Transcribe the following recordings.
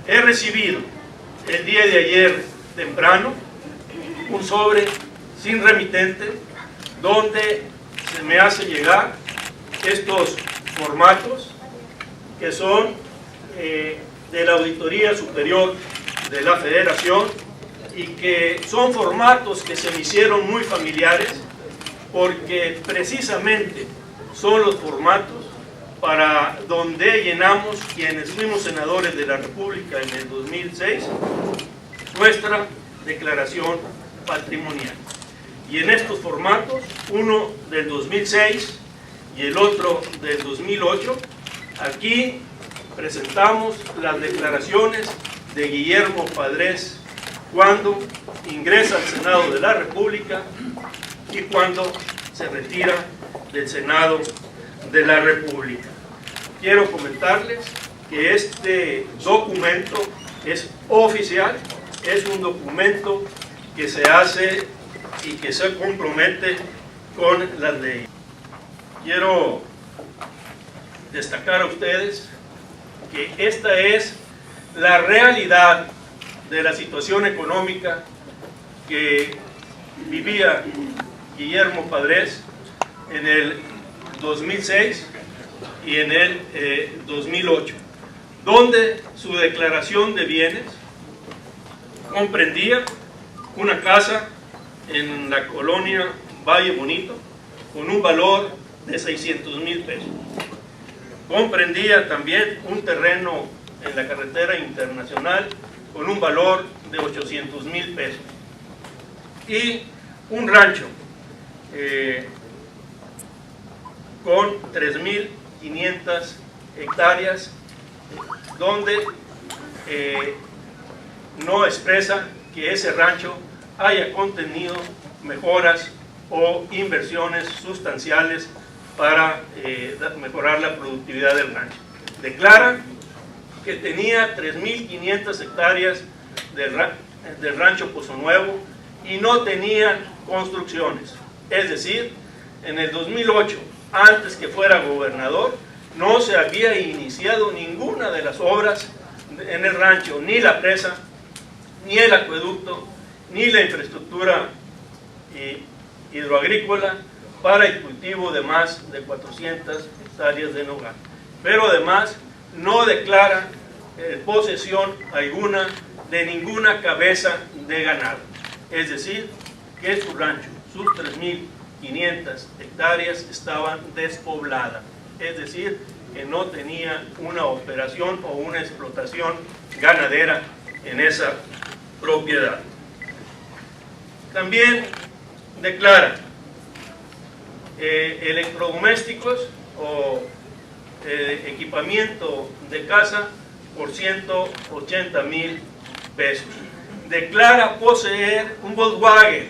He recibido el día de ayer temprano un sobre sin remitente donde se me hace llegar estos formatos que son de la Auditoría Superior de la Federación y que son formatos que se me hicieron muy familiares porque precisamente son los formatos para donde llenamos quienes fuimos senadores de la República en el 2006 nuestra declaración patrimonial. Y en estos formatos, uno del 2006 y el otro del 2008, aquí presentamos las declaraciones de Guillermo Padrés cuando ingresa al Senado de la República y cuando se retira del Senado de la República. Quiero comentarles que este documento es oficial, es un documento que se hace y que se compromete con las leyes. Quiero destacar a ustedes que esta es la realidad de la situación económica que vivía Guillermo Padrés en el 2006 y en el 2008, donde su declaración de bienes comprendía una casa en la colonia Valle Bonito con un valor de 600,000 pesos. Comprendía también un terreno en la carretera internacional con un valor de 800,000 pesos y un rancho con 3,500 hectáreas donde no expresa que ese rancho haya contenido mejoras o inversiones sustanciales para mejorar la productividad del rancho. Declara que tenía 3,500 hectáreas del rancho Pozo Nuevo y no tenía construcciones. Es decir, en el 2008, antes que fuera gobernador, no se había iniciado ninguna de las obras en el rancho, ni la presa, ni el acueducto, ni la infraestructura hidroagrícola para el cultivo de más de 400 hectáreas de nogal. Pero además no declara posesión alguna de ninguna cabeza de ganado. Es decir, que su rancho, sus 3,500 hectáreas estaban despobladas. Es decir, que no tenía una operación o una explotación ganadera en esa propiedad. También declara electrodomésticos o equipamiento de casa por 180,000 pesos. Declara poseer un Volkswagen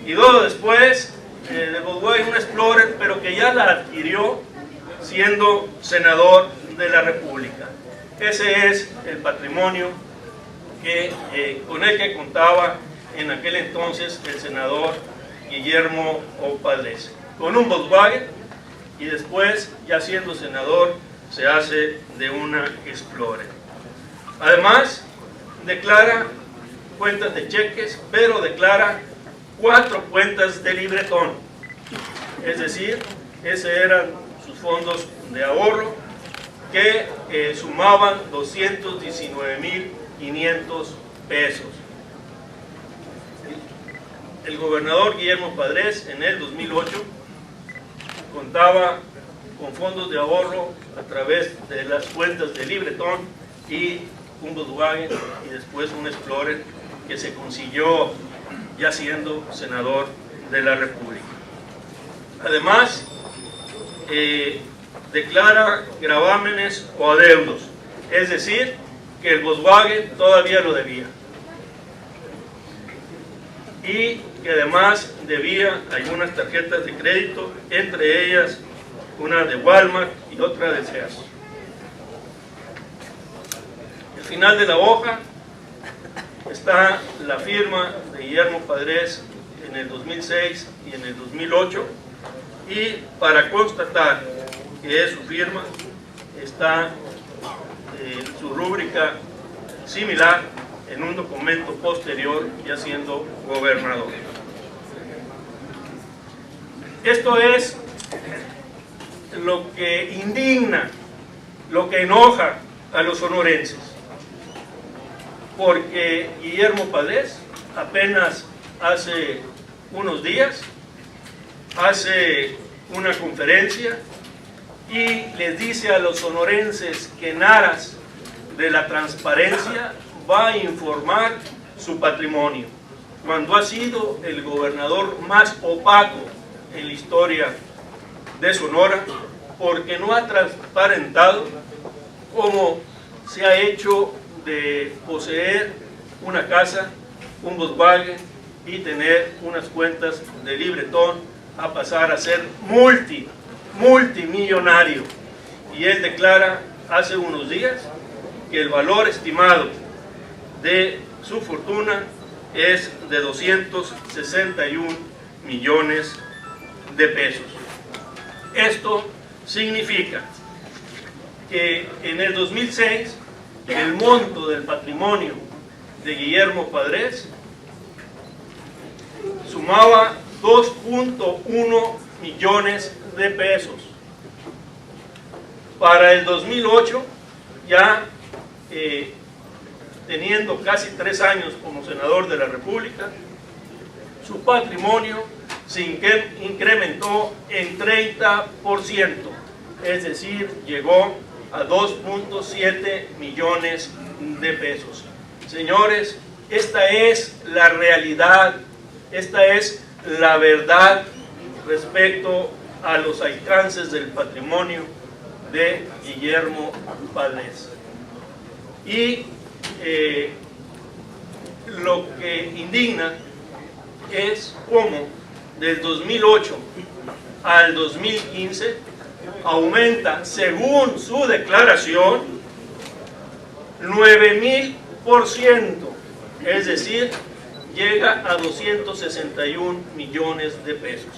y luego después del Volkswagen un Explorer, pero que ya la adquirió siendo senador de la República. Ese es el patrimonio con el que contaba en aquel entonces el senador Guillermo Padrés, con un Volkswagen, y después, ya siendo senador, se hace de una Explorer. Además, declara cuentas de cheques, pero declara 4 cuentas de libretón. Es decir, esos eran sus fondos de ahorro que sumaban 219,500 pesos. El gobernador Guillermo Padrés en el 2008 contaba con fondos de ahorro a través de las cuentas de libretón y un Volkswagen y después un Explorer que se consiguió ya siendo senador de la República. Además, declara gravámenes o adeudos, es decir, que el Volkswagen todavía lo debía y que además debía algunas tarjetas de crédito, entre ellas una de Walmart y otra de Sears. Al final de la hoja está la firma de Guillermo Padrés en el 2006 y en el 2008, y para constatar que es su firma está su rúbrica similar en un documento posterior, ya siendo gobernador. Esto es lo que indigna, lo que enoja a los sonorenses, porque Guillermo Padres apenas hace unos días hace una conferencia y les dice a los sonorenses que en aras de la transparencia va a informar su patrimonio, cuando ha sido el gobernador más opaco en la historia de Sonora, porque no ha transparentado cómo se ha hecho de poseer una casa, un Volkswagen y tener unas cuentas de libretón a pasar a ser multimillonario. Y él declara hace unos días que el valor estimado de su fortuna es de 261 millones de pesos. Esto significa que en el 2006 el monto del patrimonio de Guillermo Padres sumaba 2.1 millones de pesos. Para el 2008, ya teniendo casi 3 años como senador de la República, su patrimonio se incrementó en 30%, es decir, llegó a 2.7 millones de pesos. Señores, esta es la realidad, esta es la verdad respecto a los alcances del patrimonio de Guillermo Padres. Y lo que indigna es cómo del 2008 al 2015 aumenta, según su declaración, 9,000%, es decir, llega a 261 millones de pesos.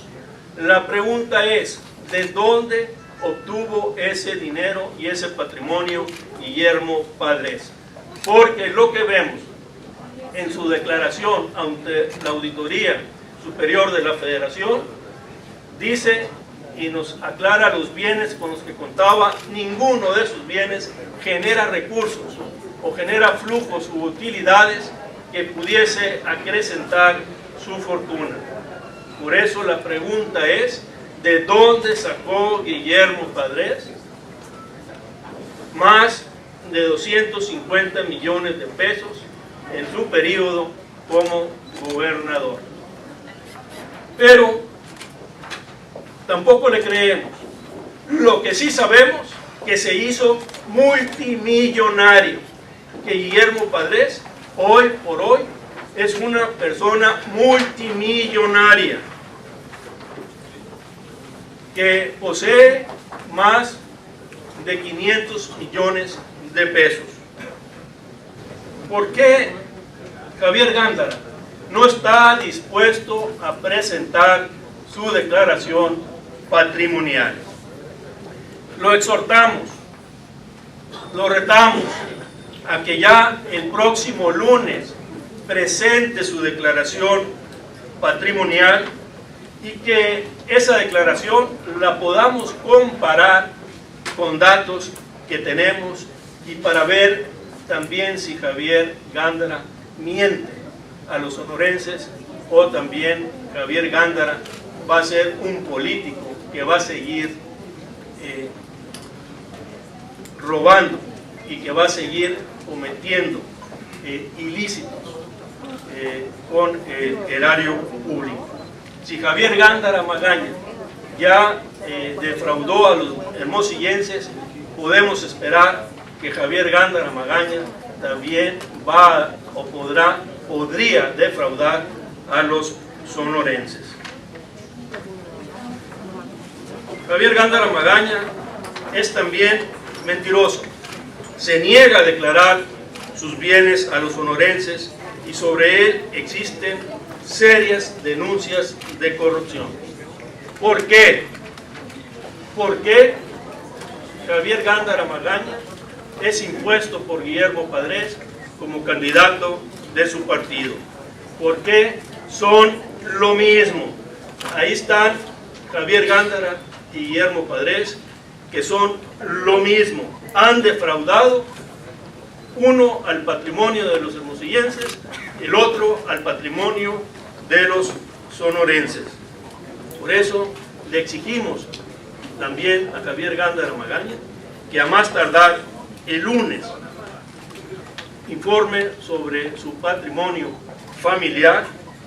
La pregunta es, ¿de dónde obtuvo ese dinero y ese patrimonio Guillermo Padres? Porque lo que vemos en su declaración ante la Auditoría Superior de la Federación dice y nos aclara los bienes con los que contaba. Ninguno de esos bienes genera recursos o genera flujos u utilidades que pudiese acrecentar su fortuna. Por eso la pregunta es, ¿de dónde sacó Guillermo Padres más de 250 millones de pesos en su periodo como gobernador? Pero tampoco le creemos. Lo que sí sabemos, que se hizo multimillonario, que Guillermo Padres hoy por hoy es una persona multimillonaria, que posee más de 500 millones de pesos. ¿Por qué Javier Gándara no está dispuesto a presentar su declaración patrimonial? Lo exhortamos, lo retamos a que ya el próximo lunes presente su declaración patrimonial y que esa declaración la podamos comparar con datos que tenemos y para ver también si Javier Gándara miente a los sonorenses o también Javier Gándara va a ser un político que va a seguir robando y que va a seguir cometiendo ilícitos con el erario público. Si Javier Gándara Magaña ya defraudó a los hermosillenses, podemos esperar que Javier Gándara Magaña también va o podría defraudar a los sonorenses. Javier Gándara Magaña es también mentiroso. Se niega a declarar sus bienes a los sonorenses y sobre él existen serias denuncias de corrupción. ¿Por qué? ¿Por qué Javier Gándara Magaña es impuesto por Guillermo Padres como candidato de su partido. Porque son lo mismo. Ahí están Javier Gándara y Guillermo Padres, que son lo mismo. Han defraudado, uno al patrimonio de los hermosillenses, el otro al patrimonio de los sonorenses. Por eso le exigimos también a Javier Gándara Magaña que a más tardar el lunes informe sobre su patrimonio familiar